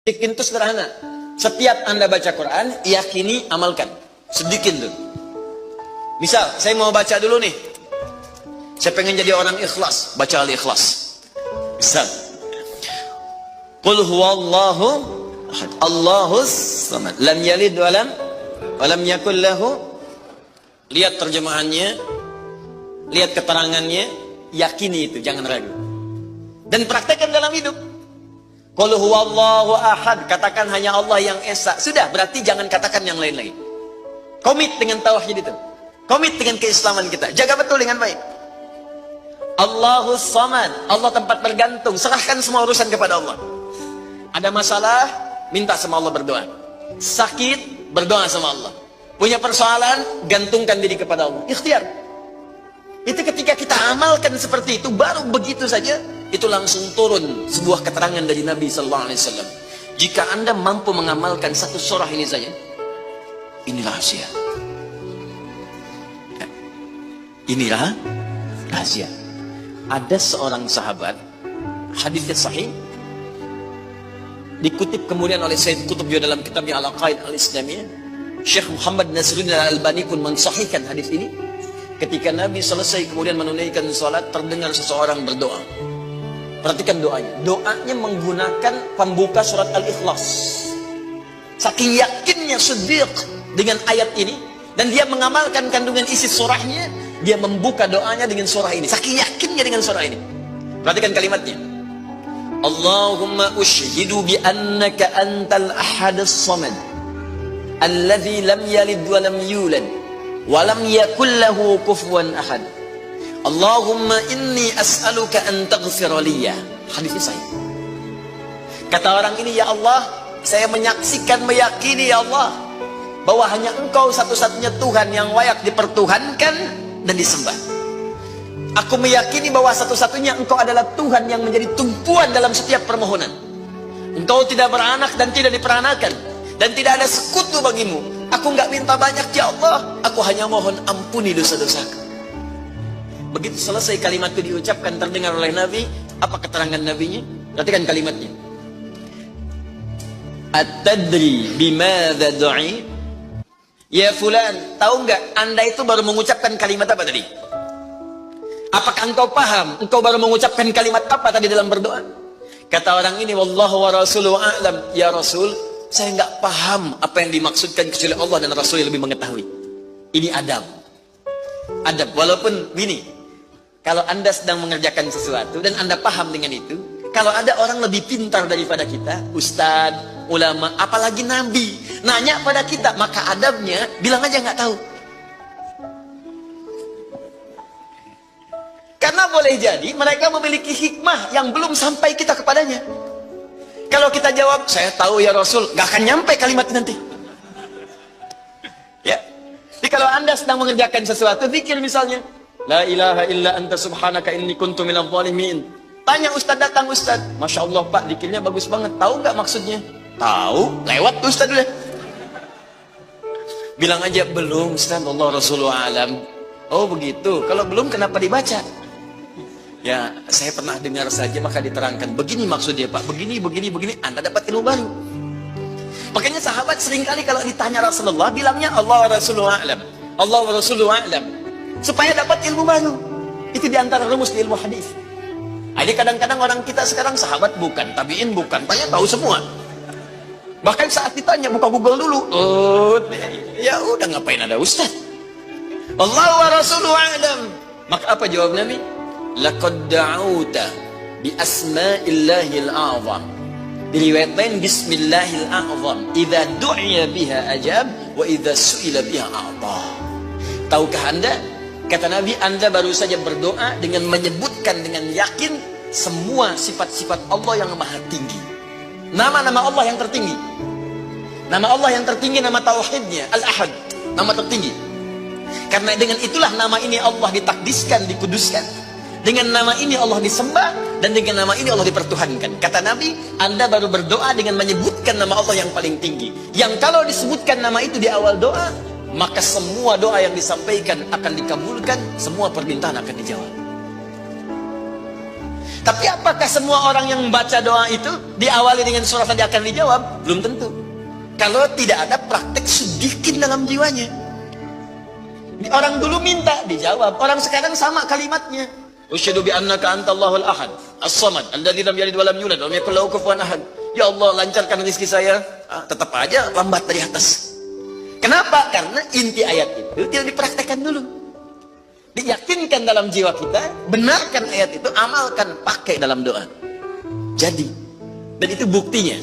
Bikin itu sederhana. Setiap Anda baca Quran, yakini, amalkan. Sedikit tuh. Misal, saya mau baca dulu nih. Saya pengen jadi orang ikhlas, baca Al-Ikhlas. Misal. Qul huwallahu ahad, Allahus samad, lam yalid walam yakul lahu. Lihat terjemahannya, lihat keterangannya, yakini itu, jangan ragu. Dan praktekkan dalam hidup. Qul huwallahu ahad, katakan hanya Allah yang esa. Sudah, berarti jangan katakan yang lain lagi. Komit dengan tauhid itu. Komit dengan keislaman kita. Jaga betul dengan baik. Allahus samad, Allah tempat bergantung. Serahkan semua urusan kepada Allah. Ada masalah, minta sama Allah, berdoa. Sakit, berdoa sama Allah. Punya persoalan, gantungkan diri kepada Allah. Ikhtiar. Itu ketika kita amalkan seperti itu, baru begitu saja itu langsung turun sebuah keterangan dari Nabi sallallahu alaihi wasallam. Jika Anda mampu mengamalkan satu surah ini saja, ini rahasia. Inilah rahasia. Ada seorang sahabat, hadisnya sahih, dikutip kemudian oleh Sayyid Qutb dalam kitabnya Al-Aqaid Al-Islamiyah. Syekh Muhammad Nasruddin Al-Albani pun mensahihkan hadis ini. Ketika Nabi selesai kemudian menunaikan salat, terdengar seseorang berdoa. Perhatikan doanya. Doanya menggunakan pembuka surat Al-Ikhlas. Saking yakinnya Siddiq dengan ayat ini, dan dia mengamalkan kandungan isi surahnya, dia membuka doanya dengan surah ini. Saking yakinnya dengan surah ini. Perhatikan kalimatnya. Allahumma ushhidu bi annaka antal ahadus samad, alladzi lam yalid wa lam yulad wa lam yakul lahu kufuwan ahad. Allahumma inni as'aluka an taghfira liya. Hadisnya sahih. Kata orang ini, ya Allah, saya menyaksikan, meyakini ya Allah, bahwa hanya Engkau satu-satunya Tuhan yang layak dipertuhankan dan disembah. Aku meyakini bahwa satu-satunya Engkau adalah Tuhan yang menjadi tumpuan dalam setiap permohonan. Engkau tidak beranak dan tidak diperanakan, dan tidak ada sekutu bagimu. Aku nggak minta banyak ya Allah, aku hanya mohon ampuni dosa-dosaku. Begitu selesai kalimat itu diucapkan, terdengar oleh Nabi. Apa keterangan Nabinya? Perhatikan kalimatnya. At-tadri bimadza du'i? Ya fulan, tahu nggak Anda itu baru mengucapkan kalimat apa tadi? Apakah engkau paham? Engkau baru mengucapkan kalimat apa tadi dalam berdoa? Kata orang ini, wallahu wa rasuluhu a'lam. Ya Rasul, saya nggak paham apa yang dimaksudkan kecuali Allah dan Rasul yang lebih mengetahui. Ini adab. Adab, walaupun gini. Kalau Anda sedang mengerjakan sesuatu dan Anda paham dengan itu, kalau ada orang lebih pintar daripada kita, ustadz, ulama, apalagi nabi, nanya pada kita, maka adabnya bilang aja nggak tahu. Karena boleh jadi mereka memiliki hikmah yang belum sampai kita kepadanya. Kalau kita jawab, saya tahu ya Rasul, nggak akan nyampe kalimat nanti. Ya. Jadi kalau Anda sedang mengerjakan sesuatu, pikir misalnya, la ilaha illa anta subhanaka inni kuntu minadh dhalimin. Tanya ustaz, datang ustaz. Masya Allah pak, dikirnya bagus banget. Tahu nggak maksudnya? Tahu, lewat tuh ustaz udah. Bilang aja, belum ustaz, Allah Rasulullah alam. Oh begitu, kalau belum kenapa dibaca? Ya, saya pernah dengar saja maka diterangkan. Begini maksudnya pak, begini, Anda dapat ilmu baru. Makanya sahabat seringkali kalau ditanya Rasulullah, bilangnya Allah Rasulullah alam. Allah Rasulullah alam. Supaya dapat ilmu baru. Itu diantara rumus di ilmu hadis. Jadi kadang-kadang orang kita sekarang sahabat bukan, tabiin bukan, tanya tahu semua. Bahkan saat ditanya buka Google dulu. Ya udah, ngapain ada ustaz? Allah wa rasuluhu a'lam. Maka apa jawab Nabi? Laqad da'uta bi asma'illahil a'zam. Diriwayatkan bismillahil a'zam. Idza du'iya biha ajab wa idza su'ila biha a'ta. Tahukah Anda? Kata Nabi, Anda baru saja berdoa dengan menyebutkan dengan yakin semua sifat-sifat Allah yang maha tinggi. Nama-nama Allah yang tertinggi. Nama Allah yang tertinggi, nama tauhidnya, Al-Ahad, nama tertinggi. Karena dengan itulah nama ini Allah ditakdiskan, dikuduskan. Dengan nama ini Allah disembah, dan dengan nama ini Allah dipertuhankan. Kata Nabi, Anda baru berdoa dengan menyebutkan nama Allah yang paling tinggi. Yang kalau disebutkan nama itu di awal doa, maka semua doa yang disampaikan akan dikabulkan, semua permintaan akan dijawab. Tapi apakah semua orang yang membaca doa itu diawali dengan surah tadi akan dijawab? Belum tentu. Kalau tidak ada praktek sedikit dalam jiwanya. Orang dulu minta dijawab, orang sekarang sama kalimatnya. Usyhadu bi annaka antallahul ahad, as-samad, alladzi lam yalid wa lam yulad wa lam yakul lahu kufuwan ahad. Ya Allah, lancarkan rezeki saya. Tetap aja lambat dari atas. Kenapa? Karena inti ayat itu tidak dipraktekkan dulu. Diyakinkan dalam jiwa kita, benarkan ayat itu, amalkan, pakai dalam doa. Jadi, dan itu buktinya.